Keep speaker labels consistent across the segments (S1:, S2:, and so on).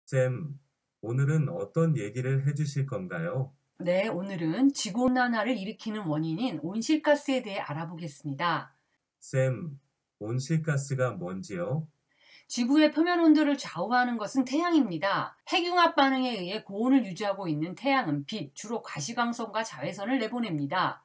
S1: 쌤, 오늘은 어떤 얘기를 해주실 건가요?
S2: 네, 오늘은 지구온난화를 일으키는 원인인 온실가스에 대해 알아보겠습니다.
S1: 쌤, 온실가스가 뭔지요?
S2: 지구의 표면 온도를 좌우하는 것은 태양입니다. 핵융합 반응에 의해 고온을 유지하고 있는 태양은 빛, 주로 가시광선과 자외선을 내보냅니다.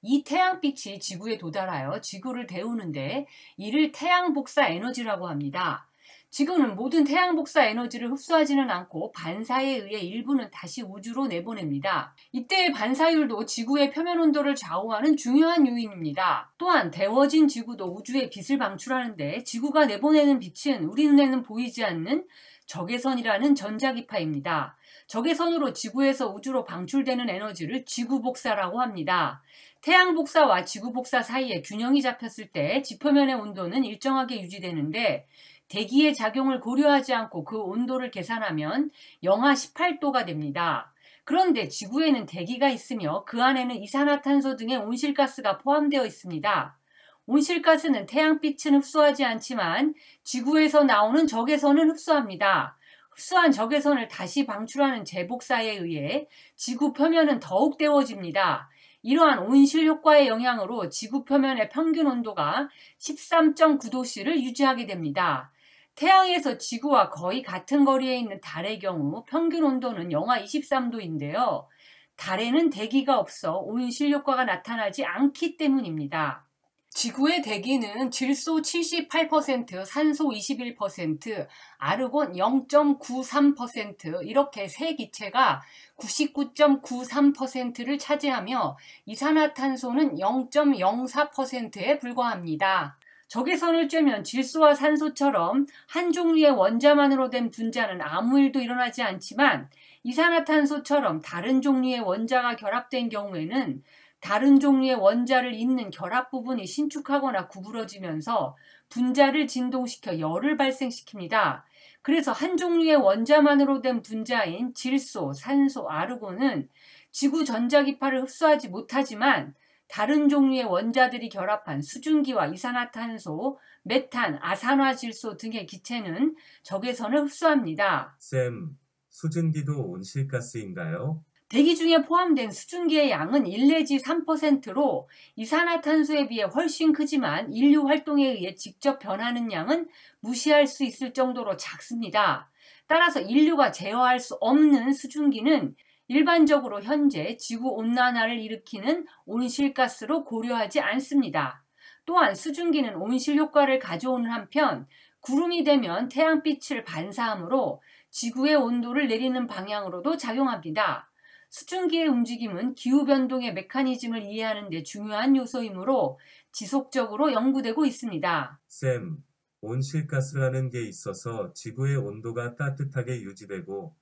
S2: 이 태양빛이 지구에 도달하여 지구를 데우는데 이를 태양 복사 에너지라고 합니다. 지구는 모든 태양 복사 에너지를 흡수하지는 않고 반사에 의해 일부는 다시 우주로 내보냅니다. 이때의 반사율도 지구의 표면 온도를 좌우하는 중요한 요인입니다. 또한 데워진 지구도 우주에 빛을 방출하는데 지구가 내보내는 빛은 우리 눈에는 보이지 않는 적외선이라는 전자기파입니다. 적외선으로 지구에서 우주로 방출되는 에너지를 지구 복사라고 합니다. 태양 복사와 지구 복사 사이에 균형이 잡혔을 때 지표면의 온도는 일정하게 유지되는데 대기의 작용을 고려하지 않고 그 온도를 계산하면 영하 18도가 됩니다. 그런데 지구에는 대기가 있으며 그 안에는 이산화탄소 등의 온실가스가 포함되어 있습니다. 온실가스는 태양빛은 흡수하지 않지만 지구에서 나오는 적외선은 흡수합니다. 흡수한 적외선을 다시 방출하는 재복사에 의해 지구 표면은 더욱 데워집니다. 이러한 온실 효과의 영향으로 지구 표면의 평균 온도가 13.9도씨를 유지하게 됩니다. 태양에서 지구와 거의 같은 거리에 있는 달의 경우 평균 온도는 영하 23도인데요. 달에는 대기가 없어 온실 효과가 나타나지 않기 때문입니다. 지구의 대기는 질소 78%, 산소 21%, 아르곤 0.93% 이렇게 세 기체가 99.93%를 차지하며 이산화탄소는 0.04%에 불과합니다. 적외선을 쬐면 질소와 산소처럼 한 종류의 원자만으로 된 분자는 아무 일도 일어나지 않지만 이산화탄소처럼 다른 종류의 원자가 결합된 경우에는 다른 종류의 원자를 잇는 결합 부분이 신축하거나 구부러지면서 분자를 진동시켜 열을 발생시킵니다. 그래서 한 종류의 원자만으로 된 분자인 질소, 산소, 아르곤은 지구 전자기파를 흡수하지 못하지만 다른 종류의 원자들이 결합한 수증기와 이산화탄소, 메탄, 아산화질소 등의 기체는 적외선을 흡수합니다.
S1: 쌤, 수증기도 온실가스인가요?
S2: 대기 중에 포함된 수증기의 양은 1 내지 3%로 이산화탄소에 비해 훨씬 크지만 인류 활동에 의해 직접 변하는 양은 무시할 수 있을 정도로 작습니다. 따라서 인류가 제어할 수 없는 수증기는 일반적으로 현재 지구온난화를 일으키는 온실가스로 고려하지 않습니다. 또한 수증기는 온실 효과를 가져오는 한편 구름이 되면 태양빛을 반사하므로 지구의 온도를 내리는 방향으로도 작용합니다. 수증기의 움직임은 기후변동의 메커니즘을 이해하는 데 중요한 요소이므로 지속적으로 연구되고 있습니다.
S1: 쌤, 온실가스라는 게 있어서 지구의 온도가 따뜻하게 유지되고,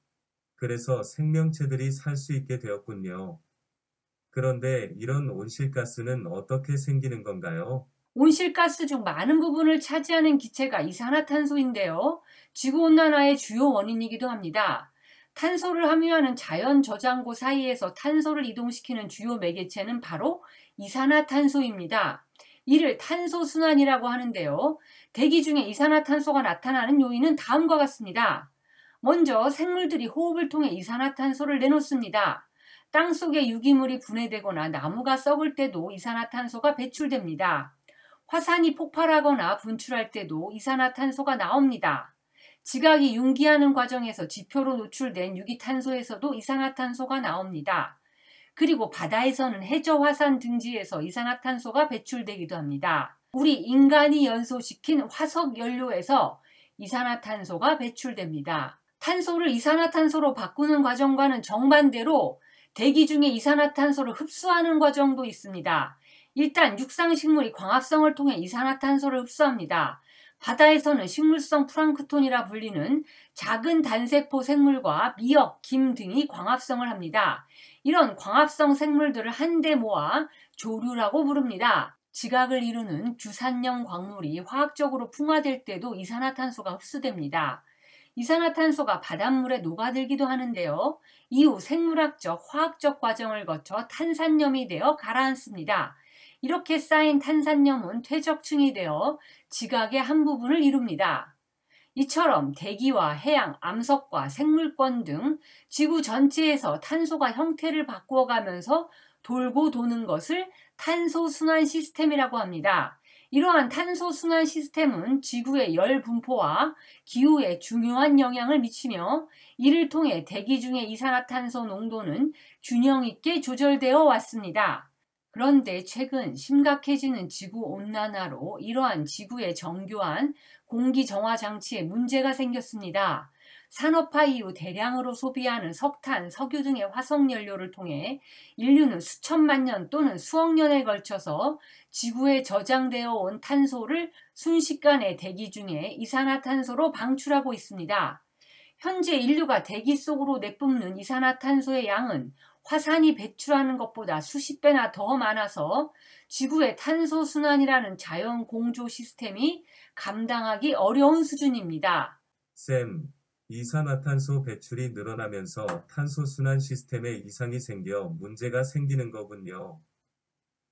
S1: 그래서 생명체들이 살 수 있게 되었군요. 그런데 이런 온실가스는 어떻게 생기는 건가요?
S2: 온실가스 중 많은 부분을 차지하는 기체가 이산화탄소인데요. 지구온난화의 주요 원인이기도 합니다. 탄소를 함유하는 자연 저장고 사이에서 탄소를 이동시키는 주요 매개체는 바로 이산화탄소입니다. 이를 탄소순환이라고 하는데요. 대기 중에 이산화탄소가 나타나는 요인은 다음과 같습니다. 먼저 생물들이 호흡을 통해 이산화탄소를 내놓습니다. 땅속에 유기물이 분해되거나 나무가 썩을 때도 이산화탄소가 배출됩니다. 화산이 폭발하거나 분출할 때도 이산화탄소가 나옵니다. 지각이 융기하는 과정에서 지표로 노출된 유기탄소에서도 이산화탄소가 나옵니다. 그리고 바다에서는 해저화산 등지에서 이산화탄소가 배출되기도 합니다. 우리 인간이 연소시킨 화석 연료에서 이산화탄소가 배출됩니다. 탄소를 이산화탄소로 바꾸는 과정과는 정반대로 대기 중에 이산화탄소를 흡수하는 과정도 있습니다. 일단 육상식물이 광합성을 통해 이산화탄소를 흡수합니다. 바다에서는 식물성 플랑크톤이라 불리는 작은 단세포 생물과 미역, 김 등이 광합성을 합니다. 이런 광합성 생물들을 한데 모아 조류라고 부릅니다. 지각을 이루는 규산염 광물이 화학적으로 풍화될 때도 이산화탄소가 흡수됩니다. 이산화탄소가 바닷물에 녹아들기도 하는데요. 이후 생물학적, 화학적 과정을 거쳐 탄산염이 되어 가라앉습니다. 이렇게 쌓인 탄산염은 퇴적층이 되어 지각의 한 부분을 이룹니다. 이처럼 대기와 해양, 암석과 생물권 등 지구 전체에서 탄소가 형태를 바꾸어가면서 돌고 도는 것을 탄소 순환 시스템이라고 합니다. 이러한 탄소 순환 시스템은 지구의 열 분포와 기후에 중요한 영향을 미치며 이를 통해 대기 중의 이산화탄소 농도는 균형 있게 조절되어 왔습니다. 그런데 최근 심각해지는 지구 온난화로 이러한 지구의 정교한 공기 정화 장치에 문제가 생겼습니다. 산업화 이후 대량으로 소비하는 석탄, 석유 등의 화석 연료를 통해 인류는 수천만 년 또는 수억 년에 걸쳐서 지구에 저장되어 온 탄소를 순식간에 대기 중에 이산화탄소로 방출하고 있습니다. 현재 인류가 대기 속으로 내뿜는 이산화탄소의 양은 화산이 배출하는 것보다 수십 배나 더 많아서 지구의 탄소 순환이라는 자연 공조 시스템이 감당하기 어려운 수준입니다.
S1: 쌤, 이산화탄소 배출이 늘어나면서 탄소순환 시스템에 이상이 생겨 문제가 생기는 거군요.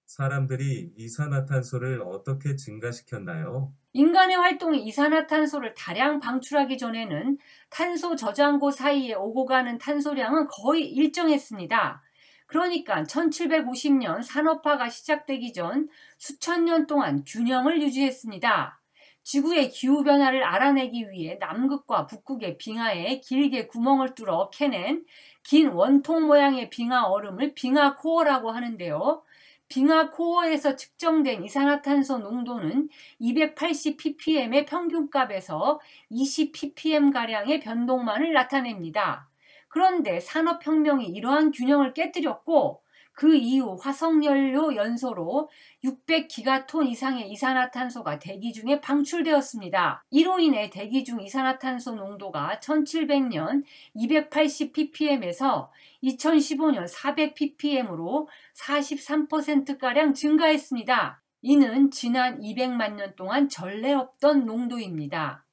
S1: 사람들이 이산화탄소를 어떻게 증가시켰나요?
S2: 인간의 활동이 이산화탄소를 다량 방출하기 전에는 탄소 저장고 사이에 오고 가는 탄소량은 거의 일정했습니다. 그러니까 1750년 산업화가 시작되기 전 수천 년 동안 균형을 유지했습니다. 지구의 기후변화를 알아내기 위해 남극과 북극의 빙하에 길게 구멍을 뚫어 캐낸 긴 원통 모양의 빙하 얼음을 빙하 코어라고 하는데요. 빙하 코어에서 측정된 이산화탄소 농도는 280ppm의 평균값에서 20ppm가량의 변동만을 나타냅니다. 그런데 산업혁명이 이러한 균형을 깨뜨렸고 그 이후 화석연료 연소로 600기가톤 이상의 이산화탄소가 대기 중에 방출되었습니다. 이로 인해 대기 중 이산화탄소 농도가 1700년 280ppm에서 2015년 400ppm으로 43%가량 증가했습니다. 이는 지난 200만 년 동안 전례 없던 농도입니다.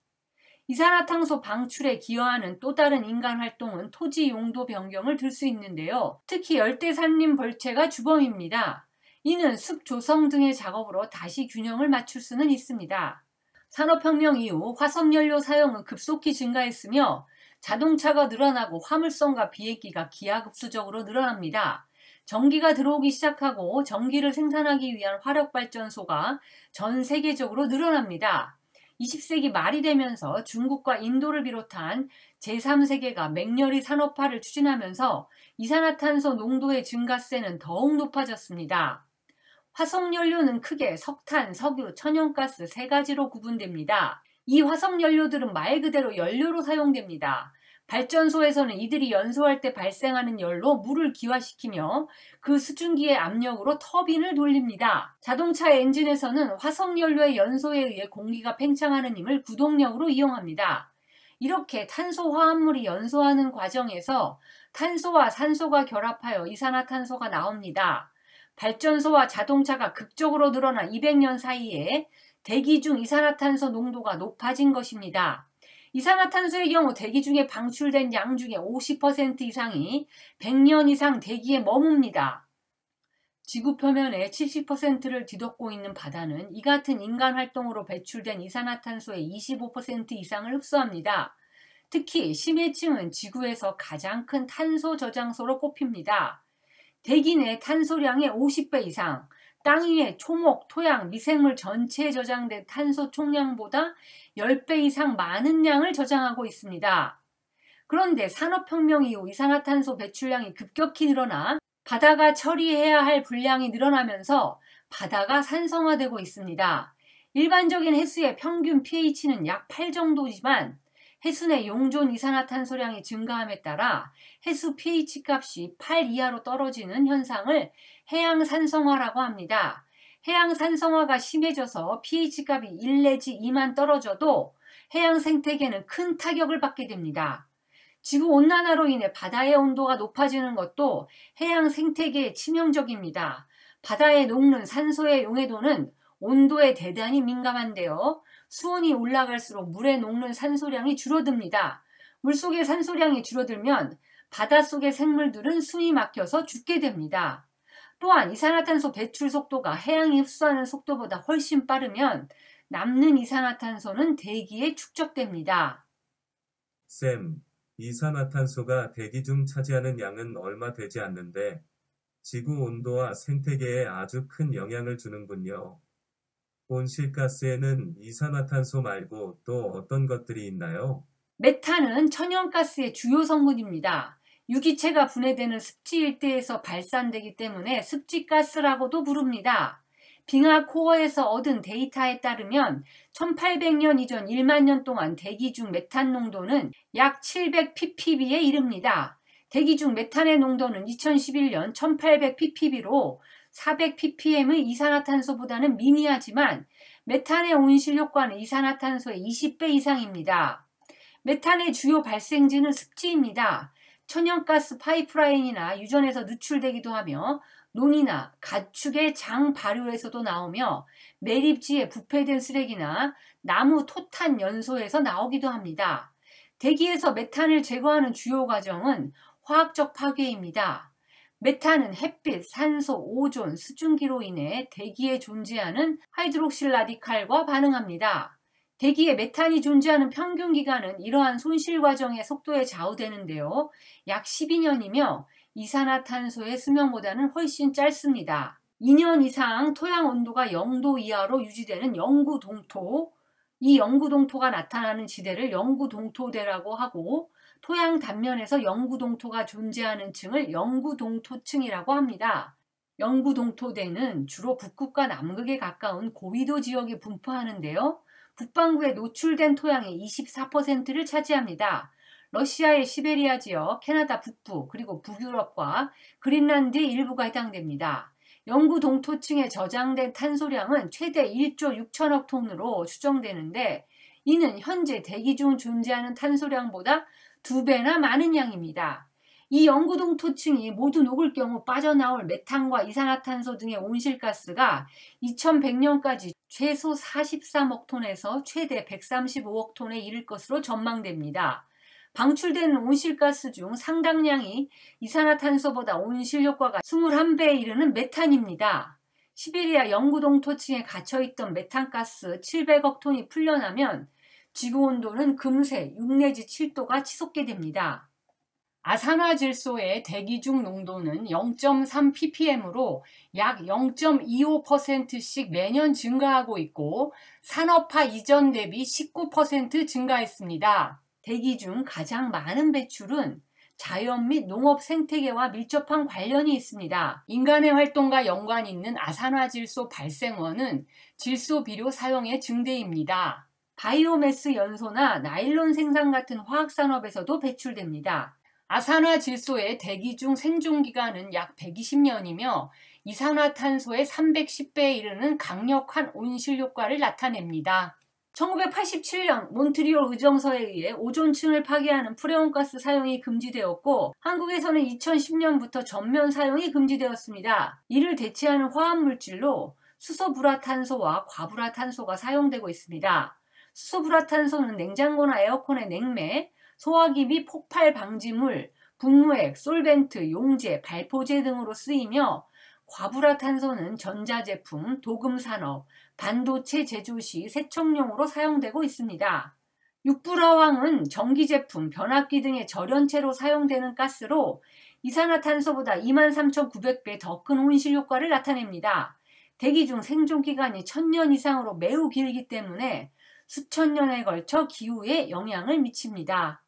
S2: 이산화탄소 방출에 기여하는 또 다른 인간 활동은 토지 용도 변경을 들 수 있는데요. 특히 열대산림 벌채가 주범입니다. 이는 숲 조성 등의 작업으로 다시 균형을 맞출 수는 있습니다. 산업혁명 이후 화석연료 사용은 급속히 증가했으며 자동차가 늘어나고 화물선과 비행기가 기하급수적으로 늘어납니다. 전기가 들어오기 시작하고 전기를 생산하기 위한 화력발전소가 전 세계적으로 늘어납니다. 20세기 말이 되면서 중국과 인도를 비롯한 제3세계가 맹렬히 산업화를 추진하면서 이산화탄소 농도의 증가세는 더욱 높아졌습니다. 화석연료는 크게 석탄, 석유, 천연가스 세 가지로 구분됩니다. 이 화석연료들은 말 그대로 연료로 사용됩니다. 발전소에서는 이들이 연소할 때 발생하는 열로 물을 기화시키며 그 수증기의 압력으로 터빈을 돌립니다. 자동차 엔진에서는 화석연료의 연소에 의해 공기가 팽창하는 힘을 구동력으로 이용합니다. 이렇게 탄소 화합물이 연소하는 과정에서 탄소와 산소가 결합하여 이산화탄소가 나옵니다. 발전소와 자동차가 극적으로 늘어난 200년 사이에 대기 중 이산화탄소 농도가 높아진 것입니다. 이산화탄소의 경우 대기 중에 방출된 양 중에 50% 이상이 100년 이상 대기에 머뭅니다. 지구 표면의 70%를 뒤덮고 있는 바다는 이 같은 인간 활동으로 배출된 이산화탄소의 25% 이상을 흡수합니다. 특히 심해층은 지구에서 가장 큰 탄소 저장소로 꼽힙니다. 대기 내 탄소량의 50배 이상, 땅 위에 초목, 토양, 미생물 전체에 저장된 탄소 총량보다 10배 이상 많은 양을 저장하고 있습니다. 그런데 산업혁명 이후 이산화탄소 배출량이 급격히 늘어나 바다가 처리해야 할 분량이 늘어나면서 바다가 산성화되고 있습니다. 일반적인 해수의 평균 pH는 약 8 정도지만 해수 내 용존 이산화탄소량이 증가함에 따라 해수 pH 값이 8 이하로 떨어지는 현상을 해양 산성화라고 합니다. 해양 산성화가 심해져서 pH 값이 1 내지 2만 떨어져도 해양 생태계는 큰 타격을 받게 됩니다. 지구 온난화로 인해 바다의 온도가 높아지는 것도 해양 생태계에 치명적입니다. 바다에 녹는 산소의 용해도는 온도에 대단히 민감한데요. 수온이 올라갈수록 물에 녹는 산소량이 줄어듭니다. 물속의 산소량이 줄어들면 바닷속의 생물들은 숨이 막혀서 죽게 됩니다. 또한 이산화탄소 배출 속도가 해양이 흡수하는 속도보다 훨씬 빠르면 남는 이산화탄소는 대기에 축적됩니다.
S1: 쌤, 이산화탄소가 대기 중 차지하는 양은 얼마 되지 않는데 지구 온도와 생태계에 아주 큰 영향을 주는군요. 온실가스에는 이산화탄소 말고 또 어떤 것들이 있나요?
S2: 메탄은 천연가스의 주요 성분입니다. 유기체가 분해되는 습지 일대에서 발산되기 때문에 습지가스라고도 부릅니다. 빙하 코어에서 얻은 데이터에 따르면 1800년 이전 1만 년 동안 대기 중 메탄 농도는 약 700ppb에 이릅니다. 대기 중 메탄의 농도는 2011년 1800ppb로 400ppm의 이산화탄소보다는 미미하지만 메탄의 온실 효과는 이산화탄소의 20배 이상입니다. 메탄의 주요 발생지는 습지입니다. 천연가스 파이프라인이나 유전에서 누출되기도 하며 논이나 가축의 장 발효에서도 나오며 매립지에 부패된 쓰레기나 나무 토탄 연소에서 나오기도 합니다. 대기에서 메탄을 제거하는 주요 과정은 화학적 파괴입니다. 메탄은 햇빛, 산소, 오존, 수증기로 인해 대기에 존재하는 하이드록실 라디칼과 반응합니다. 대기에 메탄이 존재하는 평균 기간은 이러한 손실 과정의 속도에 좌우되는데요. 약 12년이며 이산화탄소의 수명보다는 훨씬 짧습니다. 2년 이상 토양 온도가 0도 이하로 유지되는 영구동토, 이 영구동토가 나타나는 지대를 영구동토대라고 하고 토양 단면에서 영구동토가 존재하는 층을 영구동토층이라고 합니다. 영구동토대는 주로 북극과 남극에 가까운 고위도 지역에 분포하는데요. 북반구에 노출된 토양의 24%를 차지합니다. 러시아의 시베리아 지역, 캐나다 북부, 그리고 북유럽과 그린란드의 일부가 해당됩니다. 영구 동토층에 저장된 탄소량은 최대 1조 6천억 톤으로 추정되는데 이는 현재 대기 중 존재하는 탄소량보다 2배나 많은 양입니다. 이 영구 동토층이 모두 녹을 경우 빠져나올 메탄과 이산화탄소 등의 온실가스가 2100년까지 최소 43억 톤에서 최대 135억 톤에 이를 것으로 전망됩니다. 방출되는 온실가스 중 상당량이 이산화탄소보다 온실효과가 21배에 이르는 메탄입니다. 시베리아 영구동토층에 갇혀있던 메탄가스 700억 톤이 풀려나면 지구온도는 금세 6 내지 7도가 치솟게 됩니다. 아산화질소의 대기 중 농도는 0.3ppm으로 약 0.25%씩 매년 증가하고 있고 산업화 이전 대비 19% 증가했습니다. 대기 중 가장 많은 배출은 자연 및 농업 생태계와 밀접한 관련이 있습니다. 인간의 활동과 연관이 있는 아산화질소 발생원은 질소 비료 사용의 증대입니다. 바이오매스 연소나 나일론 생산 같은 화학산업에서도 배출됩니다. 아산화질소의 대기 중 생존기간은 약 120년이며 이산화탄소의 310배에 이르는 강력한 온실효과를 나타냅니다. 1987년 몬트리올 의정서에 의해 오존층을 파괴하는 프레온가스 사용이 금지되었고 한국에서는 2010년부터 전면 사용이 금지되었습니다. 이를 대체하는 화합물질로 수소불화탄소와 과불화탄소가 사용되고 있습니다. 수소불화탄소는 냉장고나 에어컨의 냉매, 소화기 및 폭발 방지물, 분무액, 솔벤트, 용제, 발포제 등으로 쓰이며 과불화탄소는 전자제품, 도금산업, 반도체 제조 시 세척용으로 사용되고 있습니다. 육불화황은 전기제품, 변압기 등의 절연체로 사용되는 가스로 이산화탄소보다 23,900배 더 큰 온실효과를 나타냅니다. 대기 중 생존기간이 1000년 이상으로 매우 길기 때문에 수천 년에 걸쳐 기후에 영향을 미칩니다.